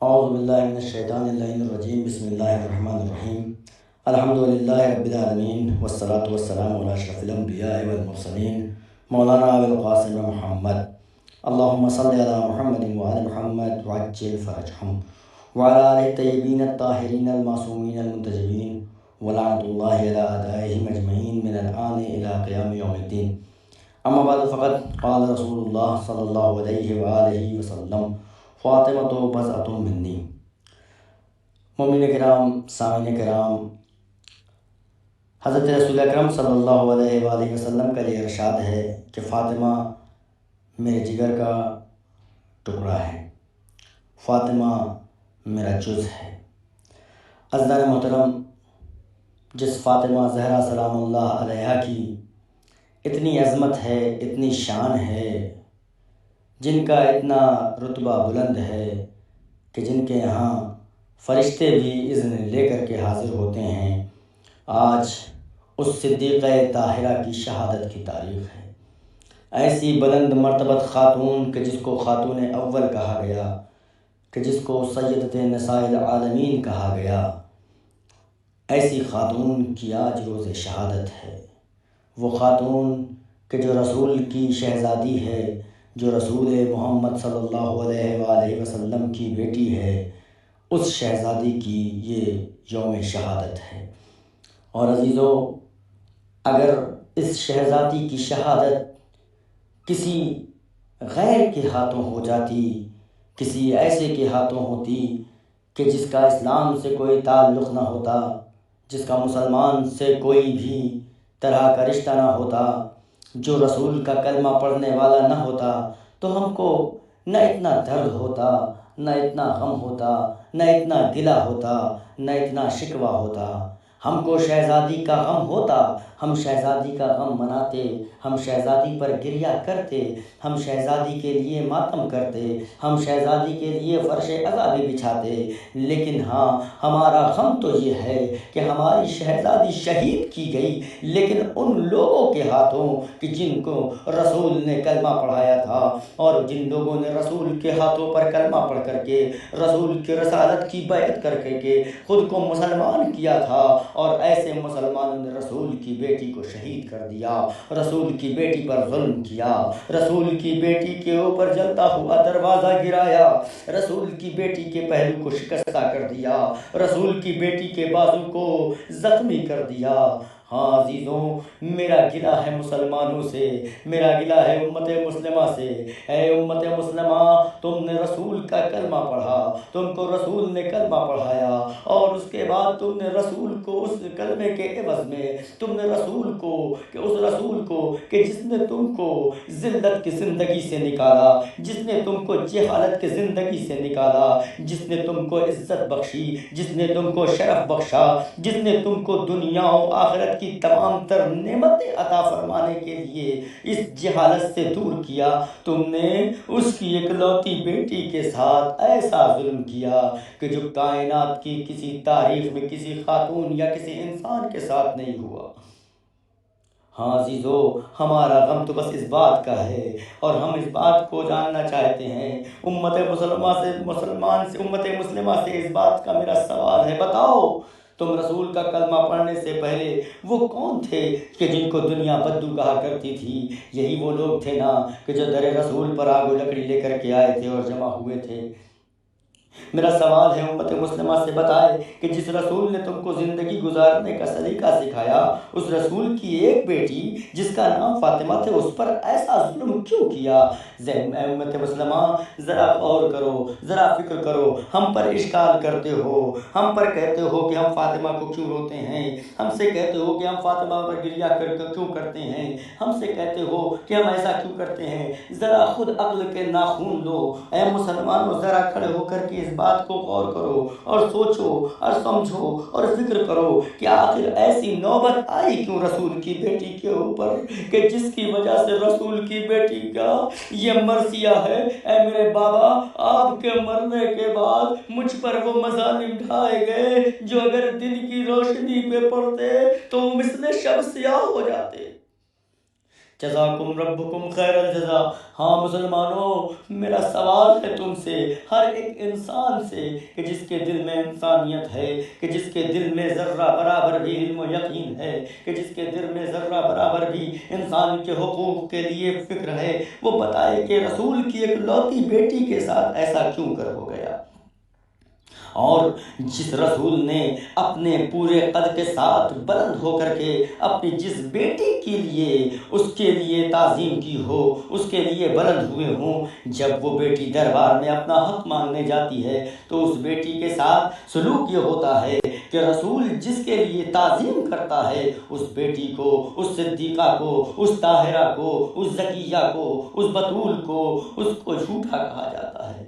اعوذ باللہ من الشیطان اللعین الرجیم بسم اللہ الرحمن الرحیم الحمد للہ رب العالمین والصلاة والسلام علی اشرف الانبیاء والمرسلین مولانا ابو القاسم محمد اللہم صلی علی محمد وعلی محمد وعجل فرجہم وعلی آلہ الطیبین الطاہرین المعصومین المنتجبین ولعنۃ اللہ علی اعدائہم اجمعین من الآن الی قیام یوم الدین اما بعد فقط قال رسول اللہ صلی اللہ علیہ وآلہ وسلم فاطمہ تو بضعۃ منی۔ مومنین کرام، سامعین کرام، حضرت رسول اکرم صلی اللہ علیہ وآلہ وسلم کا یہ ارشاد ہے کہ فاطمہ میرے جگر کا ٹکڑا ہے، فاطمہ میرا جز ہے۔ عزیزان محترم، جس فاطمہ زہرا سلام اللہ علیہا کی اتنی عظمت ہے، اتنی شان ہے، جن کا اتنا رتبہ بلند ہے کہ جن کے یہاں فرشتے بھی اذن لے کر کے حاضر ہوتے ہیں، آج اس صدیقہ طاہرہ کی شہادت کی تاریخ ہے۔ ایسی بلند مرتبت خاتون کہ جس کو خاتون اول کہا گیا، کہ جس کو سیدۃ نساء العالمین کہا گیا، ایسی خاتون کی آج روز شہادت ہے۔ وہ خاتون کہ جو رسول کی شہزادی ہے، جو رسول محمد صلی اللہ علیہ وآلہ وسلم کی بیٹی ہے، اس شہزادی کی یہ یوم شہادت ہے۔ اور عزیزو، اگر اس شہزادی کی شہادت کسی غیر کے ہاتھوں ہو جاتی، کسی ایسے کے ہاتھوں ہوتی کہ جس کا اسلام سے کوئی تعلق نہ ہوتا، جس کا مسلمان سے کوئی بھی طرح کا رشتہ نہ ہوتا، جو رسول کا کلمہ پڑھنے والا نہ ہوتا، تو ہم کو نہ اتنا درد ہوتا، نہ اتنا غم ہوتا، نہ اتنا گلہ ہوتا، نہ اتنا شکوہ ہوتا۔ ہم کو شہزادی کا غم ہوتا، ہم شہزادی کا غم مناتے، ہم شہزادی پر گریہ کرتے، ہم شہزادی کے لیے ماتم کرتے، ہم شہزادی کے لیے فرش عزا بھی بچھاتے۔ لیکن ہاں، ہمارا غم تو یہ ہے کہ ہماری شہزادی شہید کی گئی، لیکن ان لوگوں کے ہاتھوں کہ جن کو رسول نے کلمہ پڑھایا تھا، اور جن لوگوں نے رسول کے ہاتھوں پر کلمہ پڑھ کر کے رسول کی رسالت کی بیعت کر کے خود کو مسلمان کیا تھا، اور ایسے مسلمانوں نے رسول کی بیٹی کو شہید کر دیا، رسول کی بیٹی پر ظلم کیا، رسول کی بیٹی کے اوپر جلتا ہوا دروازہ گرایا، رسول کی بیٹی کے پہلو کو شکستہ کر دیا، رسول کی بیٹی کے بازو کو زخمی کر دیا۔ ہاں عزیزوں، میرا گلہ ہے مسلمانوں سے، میرا گلہ ہے امت مسلمہ سے۔ اے امت مسلمہ، تم نے رسول کا کلمہ پڑھا، تم کو رسول نے کلمہ پڑھایا، اور اس کے بعد تم نے رسول کو اس کلمے کے عوض میں تم نے رسول کو کہ اس رسول کو کہ جس نے تم کو ذلت کی زندگی سے نکالا، جس نے تم کو جہالت کی زندگی سے نکالا، جس نے تم کو عزت بخشی، جس نے تم کو شرف بخشا، جس نے تم کو دنیا و آخرت کی تمام تر نعمتیں عطا فرمانے کے لیے اس جہالت سے دور کیا، تم نے اس کی اکلوتی بیٹی کے ساتھ ایسا ظلم کیا کہ جو کائنات کی کسی تاریخ میں کسی خاتون یا کسی انسان کے ساتھ نہیں ہوا۔ ہاں عزیزو، ہمارا غم تو بس اس بات کا ہے، اور ہم اس بات کو جاننا چاہتے ہیں۔ امت مسلمہ سے اس بات کا میرا سوال ہے، بتاؤ تم رسول کا کلمہ پڑھنے سے پہلے وہ کون تھے کہ جن کو دنیا بدو کہا کرتی تھی؟ یہی وہ لوگ تھے نا کہ جو در رسول پر آگ و لکڑی لے کر کے آئے تھے اور جمع ہوئے تھے۔ میرا سوال ہے امت مسلمہ سے، بتائے کہ جس رسول نے تم کو زندگی گزارنے کا سلیقہ سکھایا، اس رسول کی ایک بیٹی جس کا نام فاطمہ تھے، اس پر ایسا ظلم کیوں کیا؟ امت مسلمہ، ذرا غور کرو، ذرا فکر کرو۔ ہم پر اشکال کرتے ہو، ہم پر کہتے ہو کہ ہم فاطمہ کو کیوں روتے ہیں، ہم سے کہتے ہو کہ ہم فاطمہ پر گریہ کیوں کرتے ہیں، ہم سے کہتے ہو کہ ہم ایسا کیوں کرتے ہیں۔ ذرا خود عقل کے ناخون لو، اے مسلمانوں، ذرا کھڑے ہو کر کے اس بات کو غور کرو اور سوچو اور سمجھو اور فکر کرو کہ آخر ایسی نوبت آئی کیوں رسول کی بیٹی کے اوپر کہ جس کی وجہ سے رسول کی بیٹی کا یہ مرثیہ ہے۔ اے میرے بابا، آپ کے مرنے کے بعد مجھ پر وہ مظالم ڈھائے گئے جو اگر دن کی روشنی پہ پڑتے تو مثل شب سیاہ ہو جاتے۔ جزاکم ربکم خیر الجزا۔ ہاں مسلمانوں، میرا سوال ہے تم سے، ہر ایک انسان سے، کہ جس کے دل میں انسانیت ہے، کہ جس کے دل میں ذرہ برابر بھی علم و یقین ہے، کہ جس کے دل میں ذرہ برابر بھی انسان کے حقوق کے لیے فکر ہے، وہ بتائے کہ رسول کی ایک لوتی بیٹی کے ساتھ ایسا کیوں کر ہو گیا؟ اور جس رسول نے اپنے پورے قد کے ساتھ بلند ہو کر کے اپنی جس بیٹی کے لیے اس کے لیے تعظیم کی ہو، اس کے لیے بلند ہوئے ہوں، جب وہ بیٹی دربار میں اپنا حق مانگنے جاتی ہے تو اس بیٹی کے ساتھ سلوک یہ ہوتا ہے کہ رسول جس کے لیے تعظیم کرتا ہے، اس بیٹی کو، اس صدیقہ کو، اس طاہرہ کو، اس زکیہ کو، اس بطول کو، اس کو جھوٹا کہا جاتا ہے۔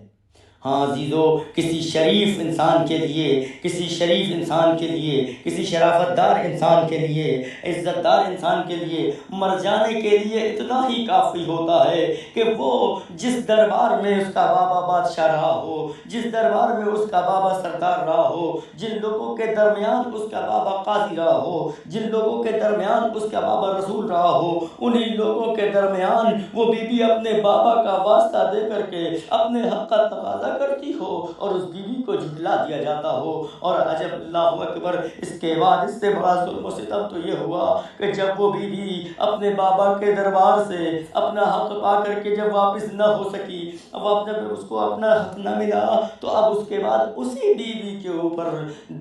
ہاں عزیزو، کسی شریف انسان کے لیے، کسی شریف انسان کے لیے، کسی شرافت دار انسان کے لیے، عزت دار انسان کے لیے مر جانے کے لیے اتنا ہی کافی ہوتا ہے کہ وہ جس دربار میں اس کا بابا بادشاہ رہا ہو، جس دربار میں اس کا بابا سردار رہا ہو، جن لوگوں کے درمیان اس کا بابا قاضی رہا ہو، جن لوگوں کے درمیان اس کا بابا رسول رہا ہو، انہی لوگوں کے درمیان وہ بی بی اپنے بابا کا واسطہ دے کر کے اپنے حق کا تقاضا کرتی ہو اور اس بیوی کو جھٹلا دیا جاتا ہو۔ اور عجب، اللہ اکبر، اس کے بعد اس سے بڑا ظلم و ستم تو یہ ہوا کہ جب وہ بیوی اپنے بابا کے دربار سے اپنا حق پا کر کے جب واپس نہ ہو سکی، اب جب اس کو اپنا حق نہ ملا، تو اب اس کے بعد اسی بیوی کے اوپر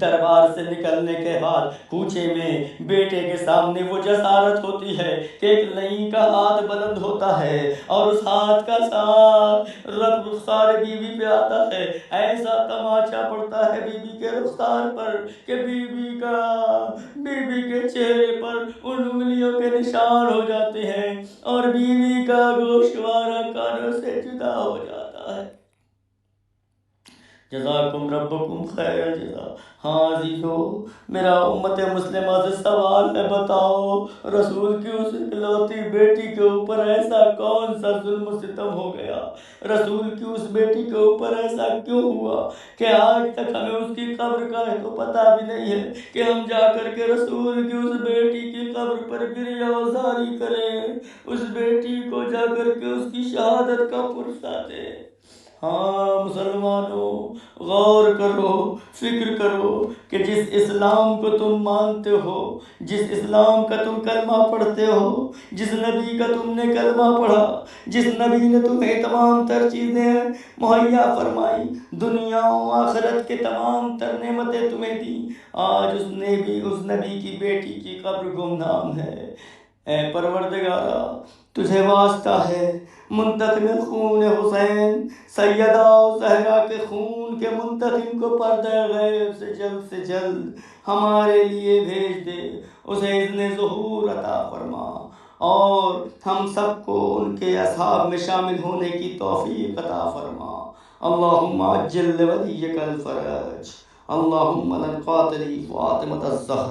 دربار سے نکلنے کے بعد کوچے میں بیٹے کے سامنے وہ جسارت ہوتی ہے کہ ایک نئی کا ہاتھ بلند ہوتا ہے اور اس ہاتھ کا ساتھ رخسار بیوی پہ آتا ہے، ایسا تماچا پڑتا ہے بیوی کے رخسار پر کہ بیوی کے چہرے پر ان انگلیوں کے نشان ہو جاتے ہیں اور بیوی کا گوشوارہ کانوں سے جدا ہو جاتا ہے۔ جزاکم ربکم خیر الجزا۔ ہاں عزیزو، میرا امت مسلمہ سے سوال ہے، بتاؤ رسول کی اس اکلوتی بیٹی کے اوپر ایسا کون سا ظلم و ستم ہو گیا؟ رسول کی اس بیٹی کے اوپر ایسا کیوں ہوا کہ آج تک ہمیں اس کی قبر کا تو پتہ بھی نہیں ہے کہ ہم جا کر کے رسول کی اس بیٹی کی قبر پر گریہ وزاری کریں، اس بیٹی کو جا کر کے اس کی شہادت کا پرسہ دیں۔ ہاں مسلمانوں، غور کرو، فکر کرو کہ جس اسلام کو تم مانتے ہو، جس اسلام کا تم کلمہ پڑھتے ہو، جس نبی کا تم نے کلمہ پڑھا، جس نبی نے تمہیں تمام تر چیزیں مہیا فرمائی، دنیا و آخرت کے تمام تر نعمتیں تمہیں دی، آج اس نبی کی بیٹی کی قبر گمنام ہے۔ اے پروردگارا، تجھے واسطہ ہے، منتقم خون حسین سیدہ زہرا کے خون کے منتقم کو پردہ غیب سے جلد ہمارے لیے بھیج دے، اسے اذن ظہور عطا فرما اور ہم سب کو ان کے اصحاب میں شامل ہونے کی توفیق عطا فرما۔ اللہم عجل لولیک الفرج، اللہم لن قاتلی فاطمۃ الزہرا۔